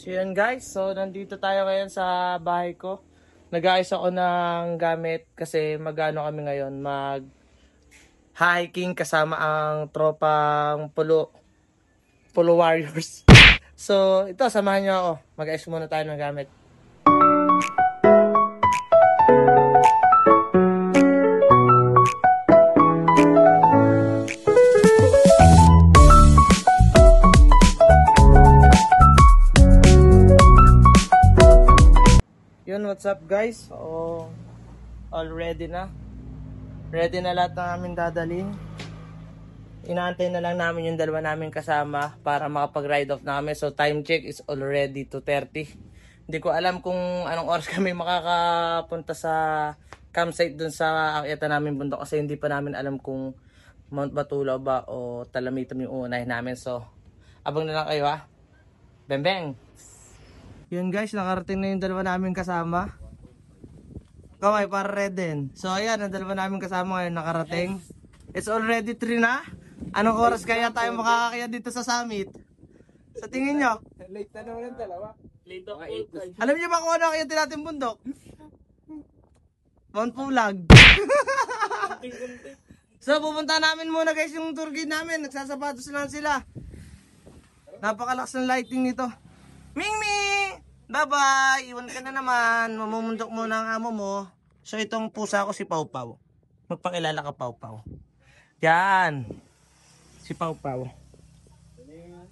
So yun guys, so nandito tayo ngayon sa bahay ko. Nag-aayos ako ng gamit kasi mag-ano kami ngayon, mag-hiking kasama ang tropang Pulo Warriors. So ito, samahan nyo ako. Mag-aayos muna tayo ng gamit. Yun, what's up guys? So, all ready na. Ready na lahat ng aming dadalhin. Inaantay na lang namin yung dalawa namin kasama para makapag-ride off na kami. So, time check is already 2:30. Hindi ko alam kung anong oras kami makakapunta sa campsite dun sa akyatan namin bundok kasi hindi pa namin alam kung Mount Batulaw ba o Talamitam yung uunahin namin. So, abang na lang kayo ha. Bang bang! Yun guys, nakarating na yung dalawa namin kasama. Kamay para red din. So ayan, ang dalawa namin kasama ngayon nakarating. It's already 3 na. Anong oras kaya tayo makakakaya dito sa summit? Sa tingin nyo? Late na naman ang dalawa. Late ako. Alam nyo ba kung ano kaya natin bundok? Mount Pulag. So pupunta namin muna guys yung tour guide namin. Nagsasapatos lang sila. Napakalakas ng lighting nito. Mingmi! Bye-bye! Iwan ka na naman. Mamumundok muna ang amo mo. So itong pusa ko si Pau Pau. Magpakilala ka Pau Pau. Yan. Si Pau Pau.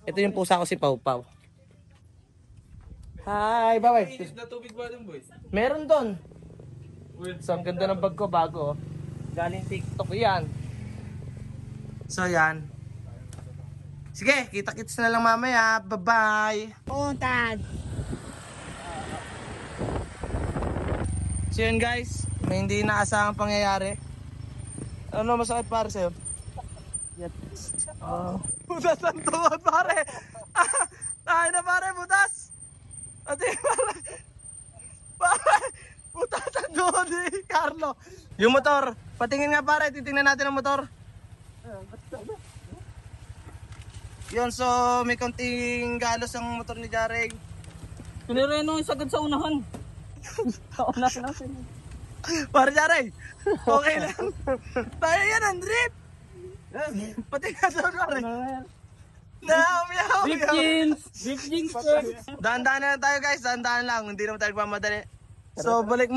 Ito yung pusa ko si Pau Pau. Hi! Bye-bye! Inis na tubig ba dun, boys? Meron doon. So ang ganda ng bag ko bago. Galing TikTok yan. So yan. Sige, kita-kits na lang mamaya. Bye-bye. Puntad. So yun guys, may hindi inaasahang pangyayari. Ano masakit para sa'yo? Butas ang tuhod pare. Tayo na pare, butas. Ate pare. Pare, butas ang tuhod ni Carlo. Yung motor, patingin nga pare, titingnan natin ang motor. Yun, so may konting galos ang motor ni Jareng. Pinireno yung sagad sa unahan. Sa unahan natin. Para Jareng, okay lang. Tayo yan ang drip. Pati nga sa pare. Meow. Big jeans. Dahan-dahan na lang tayo guys, dahan-dahan lang. Hindi naman tayo magmamadali. So balik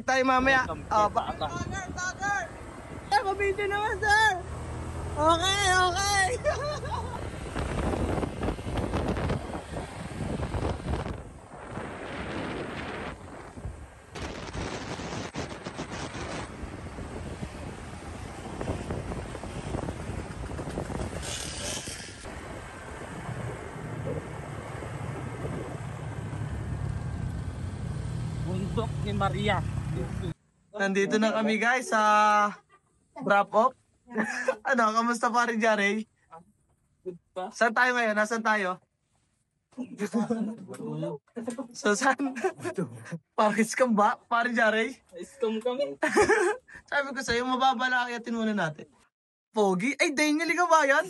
tayo mamaya. Bagger! Kabidyo naman sir. Okay. Bundok ni Maria. Nandito na kami guys sa wrap up. Ano, kamusta pa rin Jare? Saan tayo ngayon? Nasaan tayo? So saan? Paris scam ba? Pare Jare? Scam kami. Sabi ko sa'yo, mababa lang akitin muna natin. Pogi? Ay, Daniel, ikaw ba yan?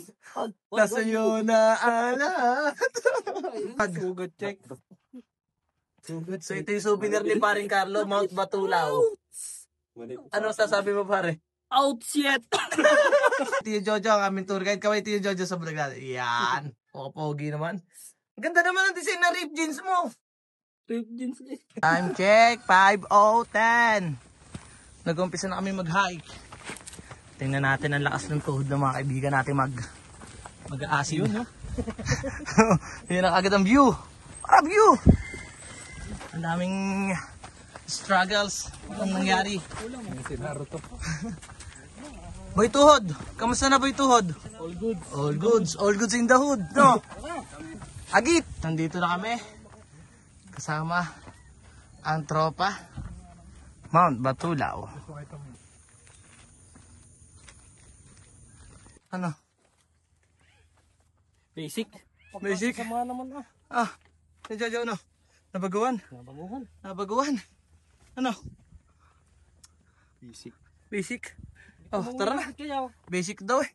Nasa iyo na alat. Good check. So ito yung souvenir ni paring Carlo, Mount Batulaw. Ano sasabi mo pare? Out shit. Tio Jojo ang aming tour guide. Kaway Tio Jojo sa vlog natin. Yan. Pogi naman. Ganda naman ang design na rip jeans mo. Rip jeans eh. Time check, 5:10. Nag-umpisa na kami mag-hike. Tingnan natin ang lakas ng tuhod ng mga kaibigan natin mag-aasin. Yun ang agad ang view. Para view. Ang daming struggles ang nangyari. Boy Tuhod, kamusta na Boy Tuhod? All goods in the hood, no? Agit, nandito na kami. Kasama ang tropa Mount Batulaw. Ano? Basic. Sama naman ah. Si Jojo no? Nabaguhan. Ano? Basic. Oh, tara na. Basic daw eh.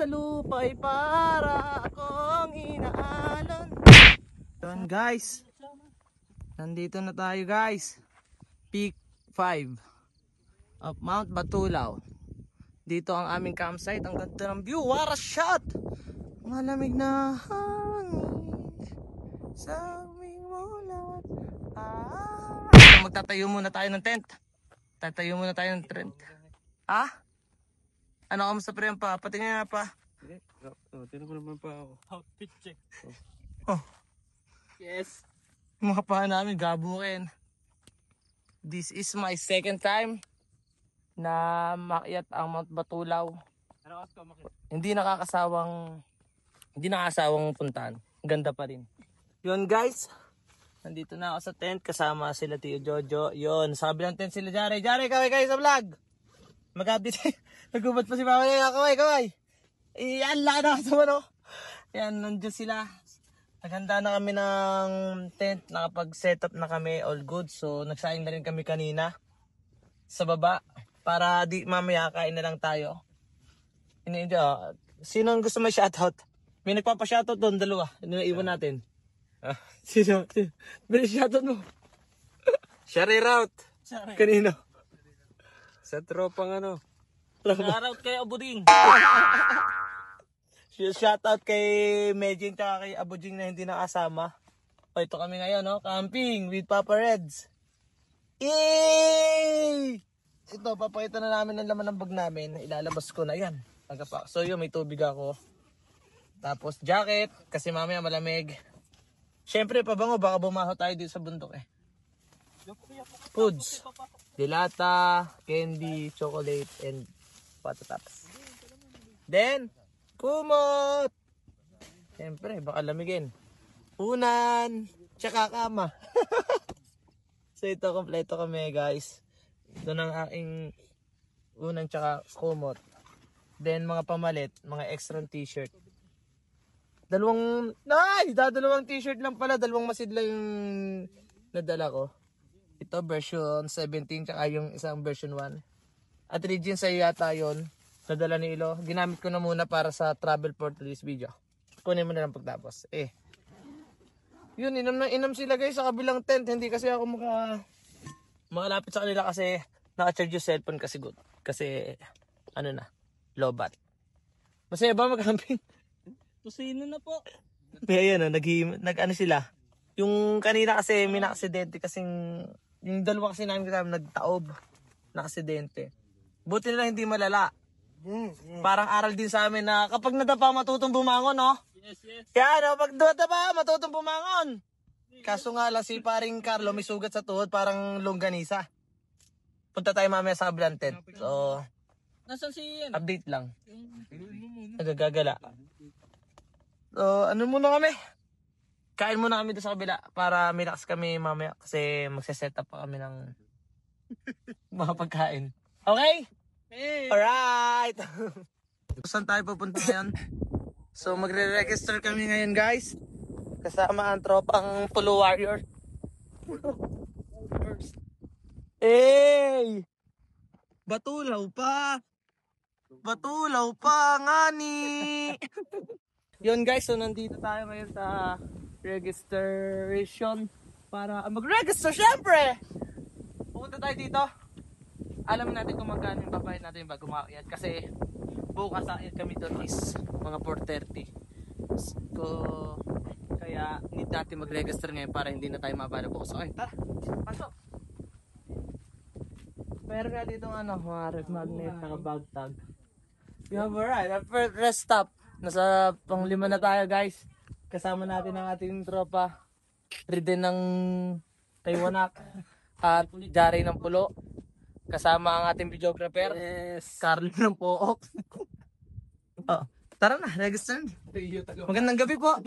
sa lupa ay para akong inaalon. Yun guys, nandito na tayo guys. Peak 5 of Mount Batulaw. Dito ang aming campsite. Ang ganda ng view. What a shot! Malamig na hangin sa aming mulat. Magtatayo muna tayo ng tent. Tatayo muna tayo ng tent. Ha? Ano kamusta pre pa? Patingin nga pa. Tinan ko naman pa ako. Outfit check. Oh. Yes. Mga pa namin gabukin. This is my second time na makyat ang Mount Batulaw. Ano oras ka makita? Hindi nakakasawang puntahan. Ganda pa rin. Yun guys. Nandito na ako sa tent kasama sila Tio Jojo. Yun, sa kabilang tent sila Jare. Jare, kaway kayo sa vlog. Mag-update. Nagubad pa si Mama niya. Kaway. Yan, laka na sa ano. Yan, nandiyan sila. Naghanda na kami ng tent. Nakapag-setup na kami. All good. So, nagsaing na rin kami kanina. Sa baba. Para di mamaya kain na lang tayo. Sino ang gusto may shoutout? May nagpapa-shoutout doon, dalawa. Iwan natin. Sino? May shoutout mo. Shari route. Kanino? Sa tropang ano. Shoutout kay Abuding. Shoutout kay Medjing tsaka kay Abuding na hindi nakasama. O ito kami ngayon, no? Camping with Papa Reds. Yay! Ito, papakita na namin ang laman ng bag namin. Ilalabas ko na yan. So yun, may tubig ako. Tapos jacket, kasi mamaya malamig. Syempre, pabango, baka bumaho tayo dito sa bundok eh. Foods. Dilata, candy, chocolate, and patataps. Then, kumot. Syempre, baka lamigin. Unan, tsaka kama. So ito, kompleto kami guys. Ito ng aking unan tsaka kumot. Then, mga pamalit, mga extra t-shirt. Dadalawang t-shirt lang pala. Dalawang masid lang yung nadala ko. Ito version 17 tsaka yung isang version 1. At Regine sa'yo yata yun. Nadala ni Ilo. Ginamit ko na muna para sa travel for today's video. Kunin mo na lang pagtapos. Yun, inam sila guys sa kabilang tent. Hindi kasi ako makalapit sa kanila kasi naka-charge yung cellphone kasi good. Kasi lobat. Masaya ba mag-camping? Tusino na po. Kaya yan, nag-ano sila. Yung kanina kasi may na-aksidente kasing, yung dalawa kasi namin kasama nagtaob. Na-aksidente. Buti nila hindi malala. Parang aral din sa amin na kapag nadapa matutong bumangon, no? Yes. Kaya pag nadapa matutong bumangon. Kaso nga lang si paring Carlo may sugat sa tuhod parang longganisa. Punta tayo mamaya sa kabilang tent. So, Nasaan si update lang. Nagagagala. So, muna kami? Kain muna kami doon sa kabila para may lakas kami mamaya kasi magse-set up pa kami ng mga pagkain. Okay? Hey. Alright! Saan tayo pupunta ngayon? So, magre-register kami ngayon guys. Kasama ang tropang Polo Warrior. Hey! Batulaw pa! Batulaw pa, ngani! Yun guys, so nandito tayo ngayon sa registration para mag-register syempre! Pupunta tayo dito. Alam natin kung magkano yung babayad natin bago umakyat kasi bukas akyat kami doon is mga 4:30. So, kaya need natin mag-register ngayon para hindi na tayo mabala bukas. Okay, tara! Pasok! Meron nga dito mga ref magnet, naka-bag tag. You have a ride. Our first rest stop. Nasa pang-5 na tayo guys. Kasama natin ang ating tropa. Riden ng Taiwanak. At Jare ng Pulo. Kasama ang ating videographer. Yes. Carlo ng Pook. Tara na, register. Magandang gabi po.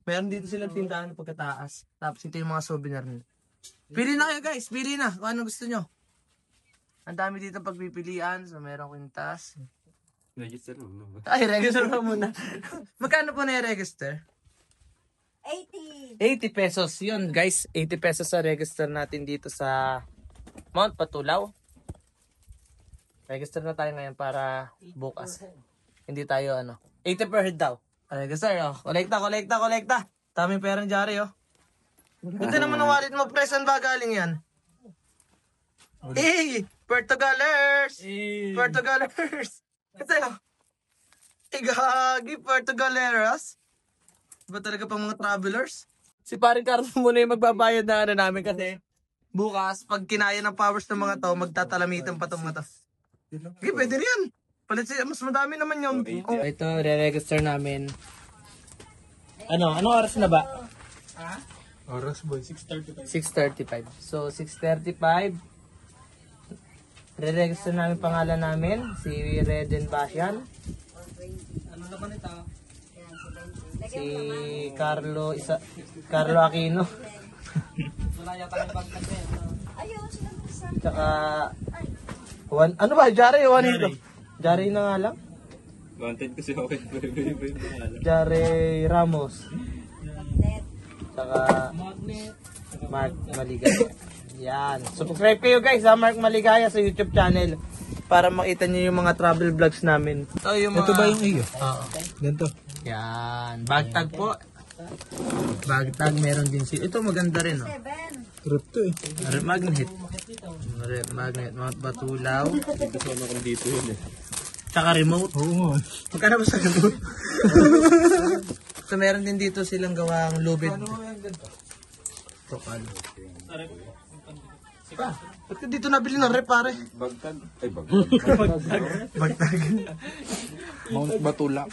Meron dito silang tindahan pagkataas. Tapos ito yung mga souvenir nila. Pili na kayo guys, pili na kung ano gusto nyo. Ang dami dito pagpipilian. So merong kwintas. Register mo. Ay, register mo muna. Magkano po na i-register? 80. 80 pesos. Yun guys, 80 pesos sa register natin dito sa Mount Batulaw. Register na tayo ngayon para bukas. Hindi tayo 80 per head daw. Ay, sir, kolekta. Taming pera ni Jari, oh. Ito naman ang wallet mo, pre. Saan ba galing yan? Portugalers! Portugalers! Ito yun. Igagi, Portugaleras. Ba talaga pang mga travelers? Si paring Carlo muna yung magbabayad na namin kasi bukas, pag kinaya ng powers ng mga to, magtatalamitan pa itong mga to. Okay, pwede na yan. Palit siya, mas madami naman yung... Ito, re-register namin. Anong oras na ba? Oras boy, 6:35. 6:35. So, 6:35. Re-register namin pangalan namin. Si Reden Basyan. Ano na ba nito? Si Carlo Aquino. Wala yata yung bangkag na yun. Ayun, sila sa... Tsaka... ano ba? Jari, Juanito. Jari na nga lang. Wanted kasi ako. Jari Ramos. Net. Tsaka Magnet. Mark Maligaya. Yan. Subscribe kayo guys sa Mark Maligaya sa YouTube channel para makita niyo yung mga travel vlogs namin. Ito yung mga... Ito ba yung iyo? Oo. Ganito. Yan. Bag tag po. Bag tag meron din si. Ito maganda rin, oh. 7. Trip to eh. Rep magnet. Rep magnet. Mount Batulaw. Kasama ko dito yun eh. Tsaka remote. Oo nga. Magkano ba sa remote? So meron din dito silang gawang lubid. Ito kan. Ba't ka dito nabili ng rep pare? Bagtag. Ay, bagtag. Bagtag. Mount Batula.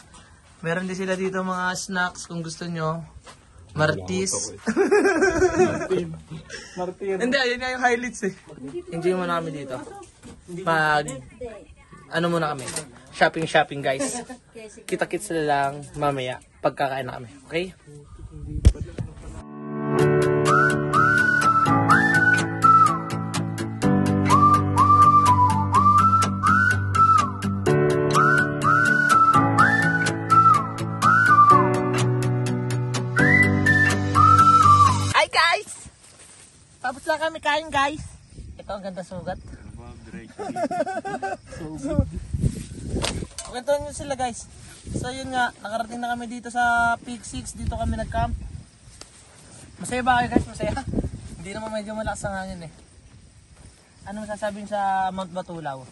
Meron din sila dito mga snacks kung gusto nyo. Martis. Martin. Hindi, ayun nga yung highlights eh. Enjoy mo namin dito. Pag, muna kami. Shopping guys. Kita-kits na lang mamaya pagkakain na kami. Okay? Hi guys! Tapos lang kami kain guys. Ito ang ganda sugat. Kwento nyo sila guys. So yun nga, nakarating na kami dito sa Peak 6. Dito kami nag-camp. Masaya ba kayo guys? Masaya? Hindi naman medyo malakas ang hangin eh. Ano masasabi nyo sa Mount Batulaw?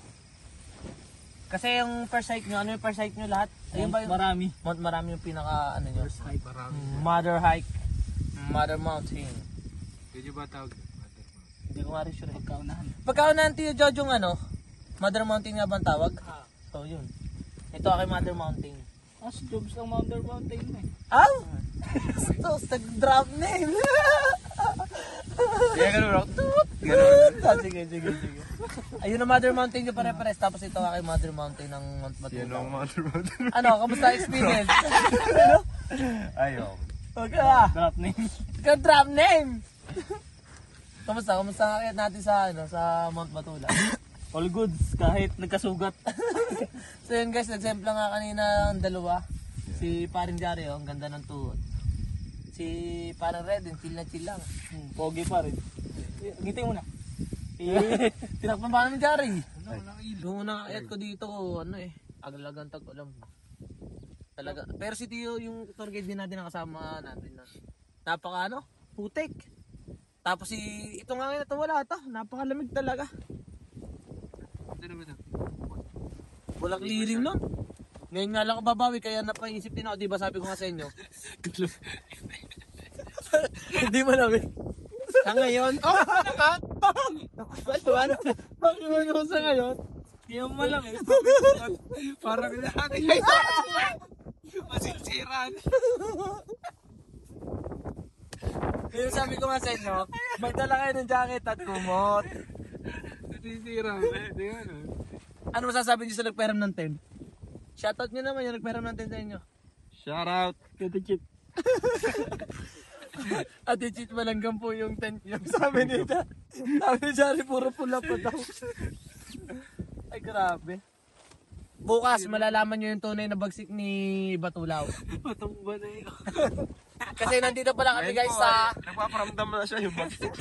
Kasi yung first hike nyo, ano yung first hike nyo lahat? Ayun ba yung Marami. Mount Marami yung pinaka ano nyo? First hike. Marami. Mother hike. Mother Mountain. Pwede ba tawag? Hindi ko nga rin sure. Pagkaunahan. Pagkaunahan tiyo Jojo yung Mother Mountain nga ba ang tawag? So yun. Ito aking Mother Mountain. As jobs ng Mother Mountain eh. Aw! So, drop name. Kaya ganun bro. Sige. Ayun ang Mother Mountain nyo pare-pares. Tapos ito aking Mother Mountain ng Mount Yan Batulaw. ang Mother Mountain. Ano, kamusta experience? Ayaw. Okay ah. Drop name. Drop name. Kamusta ang kaya natin sa Mount Batulaw? All goods kahit nagkasugat. So yun guys, nag-sempla nga kanina ang dalawa. Si Paring Jari, ang ganda ng tuhod. Si Parang Red, chill na chill lang. Pogi pa rin. Ngiti mo na. Tinakpan pa namin Jari. Nung unang ayat ko dito, agalagang tag-ulam. Talaga. Pero si Tio, yung tour guide din natin nakasama natin. Napaka putik. Tapos ito nga ngayon, ito wala ito. Napakalamig talaga. Walang lirim nun. Ngayon nga lang ako babawi, kaya napaisip din ako, di ba sabi ko nga sa inyo? Hindi mo namin. Sa ngayon, Bakit mo sa ngayon? Hindi mo malang eh. Parang natin. Masinsiran. Yung sabi ko nga sa inyo, magdala kayo ng jacket at kumot. Masinsiran. Ano masasabi niyo sa nagperam ng tent? Shoutout nyo naman yung nagperam ng tent sa inyo. Shout out. Kati Chip. Ate Chit malanggang po yung tent niyo. Sabi nila. Sabi ni Jari, puro pula pa daw. Ay grabe. Bukas malalaman nyo yung tunay na bagsik ni Batulaw. Matumba na yun. Kasi nandito pala kami guys sa Nagpaparamdam na siya yung bagsik.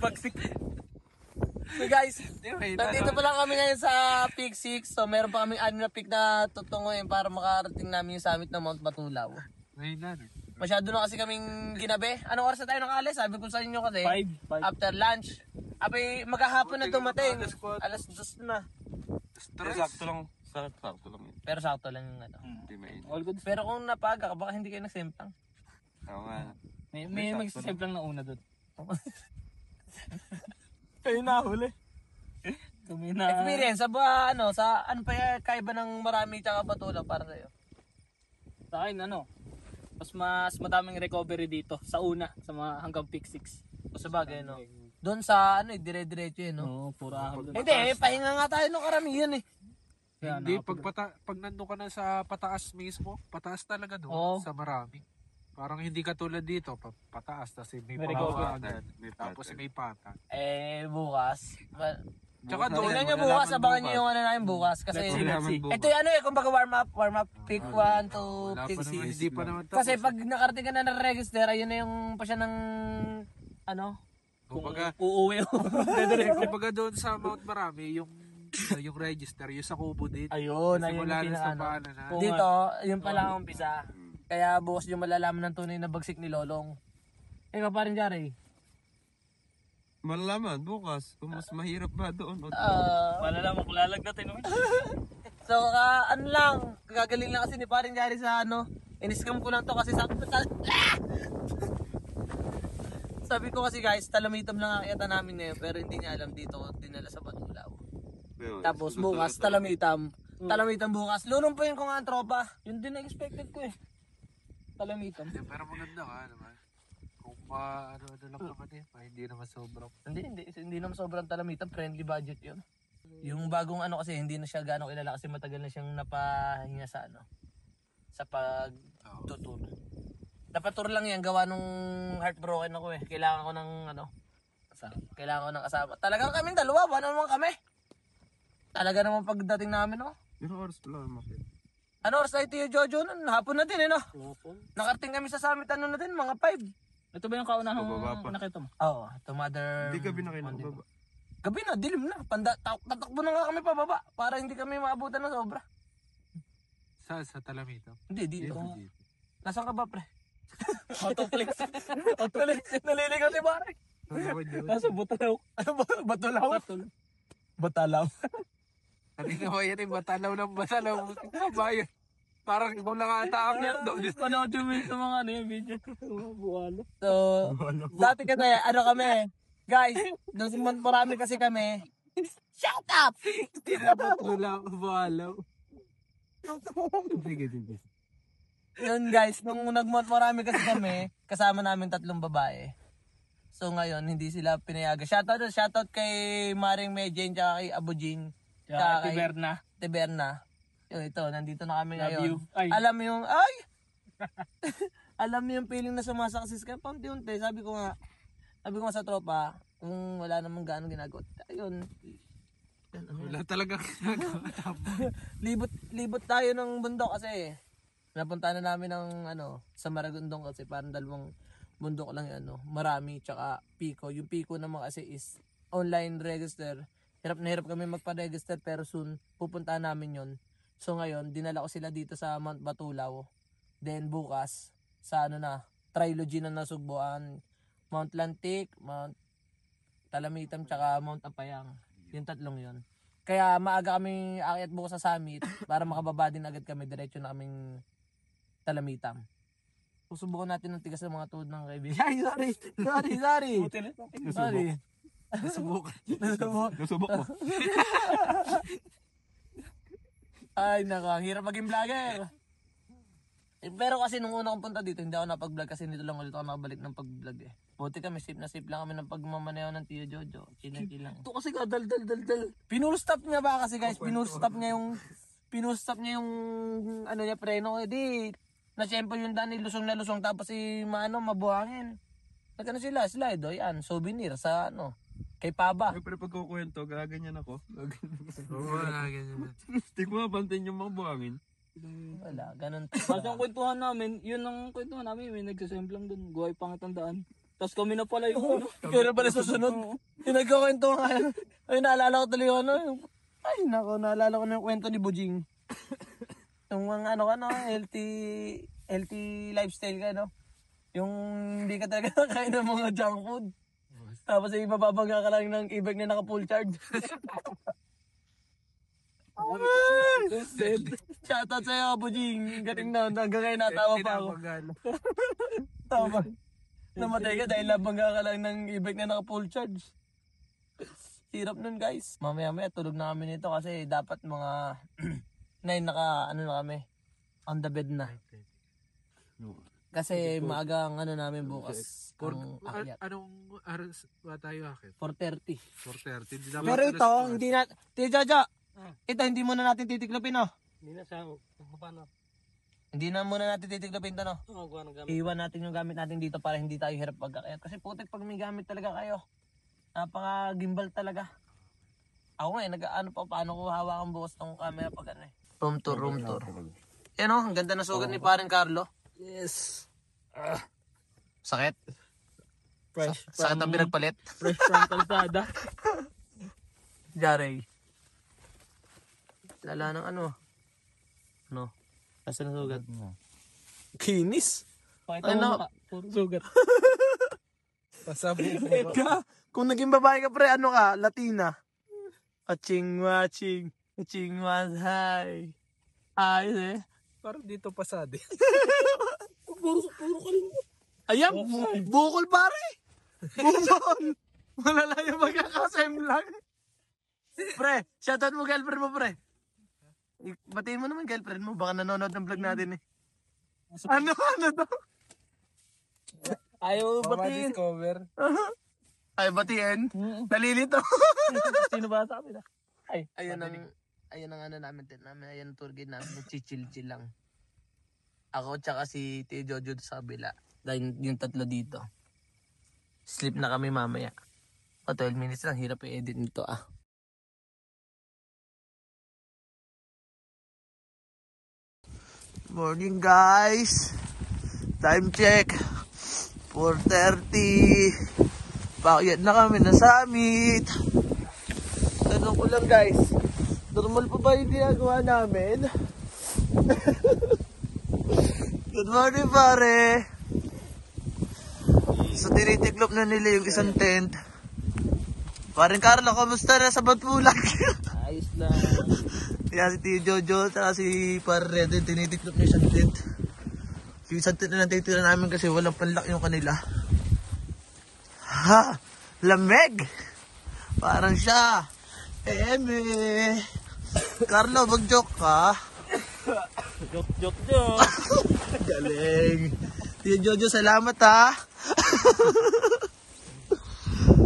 bagsik. So guys, nandito pa lang kami ngayon sa Peak 6. So meron pa kaming 6 na peak na tutunguhin para makarating namin yung summit ng Mount Batulaw. Masyado na kasi kaming ginabi. Anong oras na tayo nakaalis? Sabi ko sa inyo kasi, 5. after lunch. Abay, maghahapon na dumating. Alas 2 na. Sakto lang. Sakto lang yun. Pero sakto lang yung ano. Hindi mainit. All good. Pero kung napaga ka, baka hindi kayo nagsemplang. Oo nga. May magsisave lang na una doon. Kayo nahuli. Kami na. Experience, sa ano pa yung kaiba ng marami tsaka Batulaw para sa'yo? Sa akin, mas madaming recovery dito sa una, sa mga hanggang peak 6. O sa bagay, no? Doon sa, dire-diretso yun, no? Oo, puro ahab doon. Hindi, pahinga nga tayo ng karamihan, eh. Kaya Hindi, nakapag- pag nandun ka na sa pataas mismo, pataas talaga doon Oo. sa marami. Parang hindi ka tulad dito, pataas, tapos may May pababa recovery. agad, tapos may pata. Bukas. Tsaka doon, Tingnan nyo bukas, abangan nyo yung ano namin bukas. Kasi, Let's see. ito yung kumbaga warm up, pick 1 to wala pick pa naman, 6. hindi pa naman tapos. Kasi pag nakarating ka na ng register, ayun na yung pa siya ng, Kumbaga, Uuwi ako. kumbaga doon sa Mount Marami, yung register, yung sa kubo din. ayun, Simula yung na sa pinaka, paanan na. Oo. Dito, yun pa lang ang umpisa. Kaya bukas yung malalaman ng tunay na bagsik ni Lolong. Ikaw pa rin, Jare. Malalaman bukas kung mas mahirap ba doon. Malalaman ko lalagnatin naman. So, ano lang, gagaling lang kasi ni paring Jare sa in-scam ko lang to kasi sabi ko kasi guys, talamitam lang akita namin ngayon pero hindi niya alam dito dinala sa Batulaw. Tapos bukas, talamitam. Talamitam bukas. Lulumpuin ko nga ang tropa. Yun din na expected ko eh. Talamitan. Pero maganda ka naman. Kung ano lang naman hindi naman sobrang. Hindi naman sobrang talamitam, friendly budget yun. Yung bagong kasi hindi na siya gaano kilala kasi matagal na siyang napahinga sa sa pagtuturo. Napatur lang yan, gawa nung heartbroken ako eh. Kailangan ko ng kailangan ko ng kasama. Talagang kaming dalawa, wala naman kami. Talaga naman pagdating namin, Pero oras pala umakit. Ano oras tayo, Tio Jojo? Hapon na din, Nakarating kami sa summit, na din, mga 5. Ito ba yung kaunahang Bababa pa. nakita mo? Oo, to mother... Hindi gabi na kayo nakababa. Gabi na, dilim na. Tatakbo na nga kami pababa para hindi kami maabutan ng sobra. Sa Talamito. Hindi, dito. Dito. Nasaan ka ba, pre? Autoflex. Autoflex. Naliligaw si Pare. Nasa Butalaw. Ano ba? Batulaw? Batalaw. Kanina ko yan batalaw ng batalaw. Bayan. Parang ikaw lang ata ang yan doon. Panood yung sa mga yung video. Buwalo. So, dati kasi, kami, guys, nung marami kasi kami, shut up! Wala balaw. Sige. Yun guys, nung marami kasi kami, kasama namin 3 babae. So ngayon, hindi sila pinayagan. Shoutout kay Maring Medjen, tsaka kay Abu Jin. Kaya Tiberna. Tiberna. Yung ito, nandito na kami Love ngayon. you. Ay. Alam mo yung, alam mo yung feeling na sumasaksis ka, paunti-unti. Sabi ko nga sa tropa, kung wala namang gaano ginagawa. Ayun. Wala talagang ginagawa. Libot tayo ng bundok kasi napunta na namin ng sa Maragondong kasi parang 2 bundok lang yung marami tsaka Pico. Yung Pico naman kasi is online register. Hirap na hirap kami magpa-register pero soon pupuntahan namin yon. So ngayon, dinala ko sila dito sa Mount Batulaw. Then bukas sa trilogy na nasugbuan. Mount Lantic, Mount Talamitam tsaka Mount Apayang. Yung 3 yon. Kaya maaga kami aakyat bukas sa summit para makababa din agad kami. Diretso na kaming Talamitam. Susubukan natin ng tigas ng mga tuhod ng kaibigan. Ay, sorry. Sorry. Nasubukan. Nasubok mo. Ay, nako, ang hirap maging vlogger. Pero kasi nung una kong punta dito, hindi ako napag-vlog kasi dito lang ulit ako nakabalik ng pag-vlog eh. Buti kami, safe lang kami ng pagmamaneho ng Tio Jojo. Chill lang. Ito kasi ka, dal. Pinul-stop niya ba kasi guys? Pinul-stop niya yung preno. Na-tempo yung daan, lusong na lusong tapos mabuhangin. Nagkano sila, slide, yan, souvenir sa kay Paba. Pero pag kukwento, gaganyan ako. Oo, ganyan. Hindi ko mapantin yung mga buhangin. Wala, ganun. Kasi ang kwentuhan namin, yun ang kwentuhan namin, may nagsasemplang dun, guway pangit ang daan. Tapos kami na pala yung Kaya na pala susunod. Yung nagkakwento nga. Ay, naalala ko tuloy yung ano. Ay, nako, naalala ko na yung kwento ni Bujing. Yung mga healthy lifestyle ka, no? Yung hindi ka talaga nakain ng mga junk food. Tapos ay mababangga ka lang ng e-bike na naka-full charge. Shoutout sa'yo, Bujing. Galing na, hanggang ngayon natawa pa ako. Tama. Namatay ka dahil nabangga ka lang ng e-bike na naka-full charge. Hirap nun, guys. Mamaya-maya tulog na kami nito kasi dapat mga 9 na kami. On the bed na. Kasi maaga ang namin bukas. Ang akyat. Anong oras ba tayo akit? 4:30. 4:30. Di Pero ito, hindi na... Tiyo Jojo, ito hindi muna natin titiklopin, no? Hindi na siya. Paano? Hindi na muna natin titiklopin to, no? Oo, gawa ng gamit. Iwan natin yung gamit natin dito para hindi tayo hirap pagkakayat. Kasi putik pag may gamit talaga kayo. Napaka-gimbal talaga. Ako nga, paano ko hawakan bukas ng camera pag Room tour. Yan o, ang ganda na sugat ni paring Carlo. Yes. Sakit? Fresh. Sakit ang pinagpalit? Fresh from kalsada. Jare. Lala ng ano? Nasaan ang sugat? Kinis? Pakita mo mukha. Puro sugat. Pasabog Ka, kung naging babae ka pre, Latina. Aching hi. Ayos eh. Parang dito pasade. Puro ka rin. Ayan, bukol pare. Bukol. Wala lang yung magkakasem lang. Pre, shoutout mo girlfriend mo pre. Batiin mo naman girlfriend mo, baka nanonood ng vlog natin eh. Ano daw? Ayaw batiin. Discover. Ay, batiin. Nalilito. Sino ba sa amin? Ayun ang namin, ayun ang tour guide namin, chill lang. Ako tsaka si Tio Jojo sa kabila. Dahil yung tatlo dito. Sleep na kami mamaya. 12 minutes lang, hirap i-edit nito Morning guys. Time check. 4:30. Pakyat na kami na summit. Tanong ko lang guys, normal pa ba yung ginagawa namin? Good morning pare. So tinitiklop na nila yung isang tent. Paring Carlo, kamusta na sa Batpulag? Ayos lang. Kaya si Tio Jojo at si Pare Red tinitiklop na isang tent. Yung isang tent na natitira namin kasi walang panlock yung kanila. Ha! Lamig! Parang siya. Eme! Carlo, mag-joke ka? Joke. Galing. Tio Jojo, salamat ha.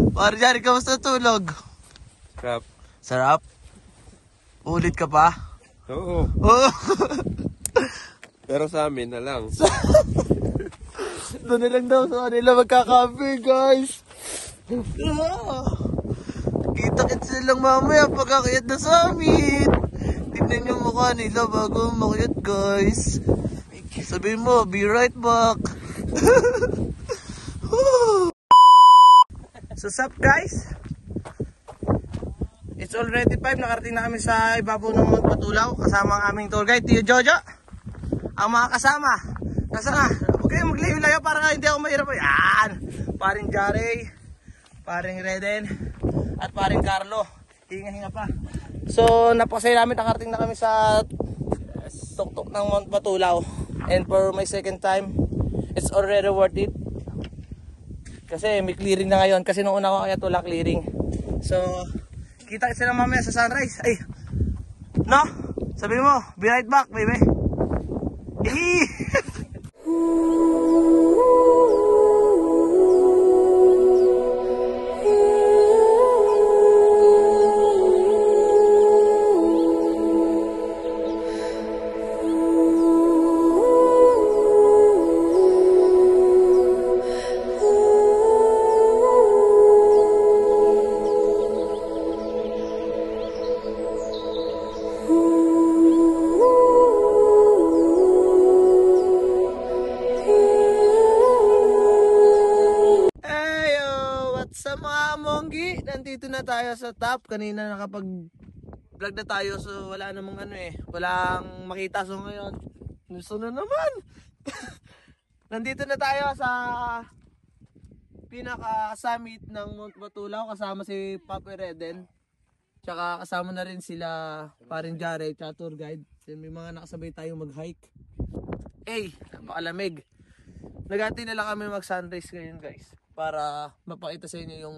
Pare Jari, kamusta tulog? Crap. Sarap. Ulit ka pa? Oo. Oh. Pero sa amin na lang. Doon na lang daw sa kanila magkakape, guys. Kita-kits silang mamaya pagkakayat na sa amin. Tignan yung mukha nila bago makayat, guys. Sabihin mo, be right back. So, sup, guys? It's already 5. Nakarating na kami sa ibabaw ng Mount Patulaw. Kasama ang aming tour guide, Tio Jojo. Ang mga kasama. Nasa nga? Huwag kayong maglayo-layo para nga hindi ako mahirap. Yan! Paring Jare, paring Reden, at paring Carlo. Hinga-hinga pa. So, napakasaya namin. Nakarating na kami sa tuktok ng Mount Patulaw. And for my second time, it's already worth it. Kasi may clearing na ngayon. Kasi nung una ko kaya wala clearing. So, kita sila mamaya sa sunrise. Ay, no? Sabi mo, be right back, baby. nandito na tayo sa top. Kanina nakapag-vlog na tayo so wala namang walang makita. So ngayon, gusto na naman. Nandito na tayo sa pinaka-summit ng Mount Batulaw kasama si Papi Reden. Tsaka kasama na rin sila parin Jare, tsaka tour guide. So, may mga nakasabay tayong mag-hike. Napakalamig. Nagati na lang kami mag-sunrise ngayon guys. Para mapakita sa inyo yung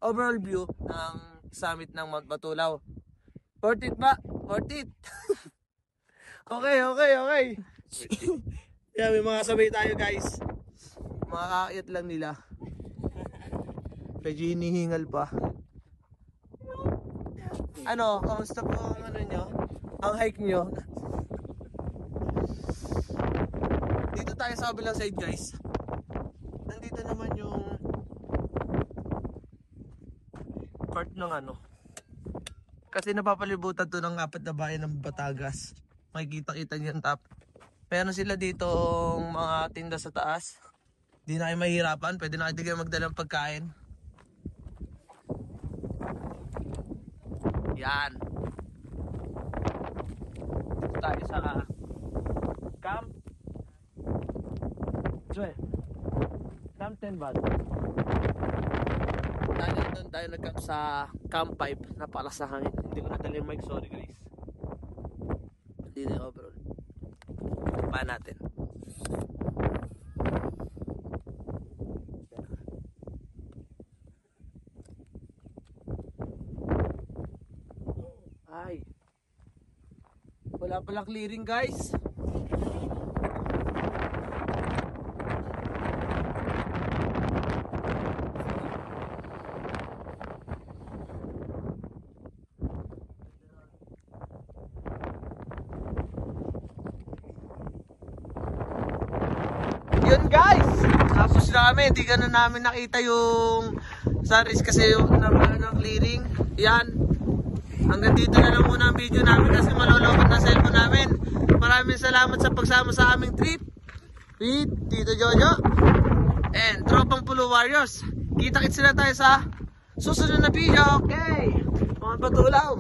overall view ng summit ng Mount Batulaw. Worth it ba? Worth it! Okay. Yeah, may mga sabay tayo guys. Makakakit lang nila. Medyo hinihingal pa. Kamusta po ang nyo? Ang hike nyo? Dito tayo sa kabilang side guys. Nandito naman yung part ng kasi napapalibutan to ng 4 na bayan ng Batangas. Makikita-kita niyo yung top. Meron sila dito mga tinda sa taas. Di na kayo mahirapan. Pwede na kayo magdalang pagkain. Yan. Dito tayo sa Camp 10 ba? Doon tayo nag-camp sa Camp 5. Napalakas na hangin. Hindi ko nadala yung mic. Sorry guys. Hindi na overall. Pa natin. Ay. Wala palang clearing guys. Yun guys, tapos na kami, hindi ka na namin nakita yung sunrise kasi yung naman ng clearing. Yan, hanggang dito na lang muna ang video namin kasi malulokot na cellphone namin. Maraming salamat sa pagsama sa aming trip with Tito Jojo and Tropang Pulo Warriors. Kita-kits na tayo sa susunod na video. Okay, mga Batulaw.